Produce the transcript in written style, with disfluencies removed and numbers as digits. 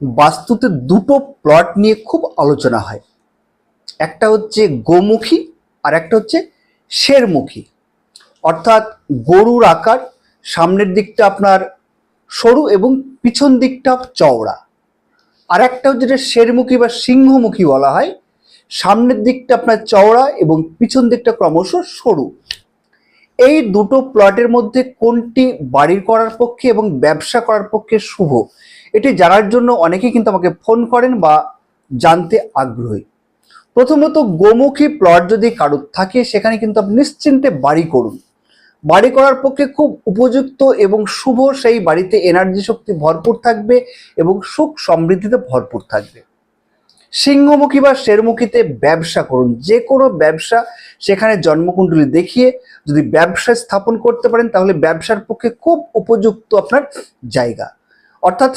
বাস্তুতে দুটো প্লট নিয়ে খুব আলোচনা হয়। একটা হচ্ছে গোমুখী আর একটা হচ্ছে শেরমুখী। অর্থাৎ গরুর আকার, সামনের দিকটা আপনার সরু এবং পিছন দিকটা চওড়া। আর একটা হচ্ছে যেটা শেরমুখী বা সিংহমুখী বলা হয়, সামনের দিকটা আপনার চওড়া এবং পিছন দিকটা ক্রমশ সরু। এই দুটো প্লটের মধ্যে কোনটি বাড়ি করার পক্ষে এবং ব্যবসা করার পক্ষে শুভ, এটি জানার জন্য অনেকেই কিন্তু আমাকে ফোন করেন বা জানতে আগ্রহী। প্রথমত, গোমুখী প্লট যদি কারোর থাকে সেখানে কিন্তু আপনি নিশ্চিন্তে বাড়ি করুন। বাড়ি করার পক্ষে খুব উপযুক্ত এবং শুভ, সেই বাড়িতে এনার্জি শক্তি ভরপুর থাকবে এবং সুখ সমৃদ্ধিতে ভরপুর থাকবে। সিংহমুখী বা শেরমুখীতে ব্যবসা করুন, যে কোনো ব্যবসা সেখানে জন্মকুণ্ডলী দেখিয়ে যদি ব্যবসা স্থাপন করতে পারেন তাহলে ব্যবসার পক্ষে খুব উপযুক্ত আপনার জায়গা। অর্থাৎ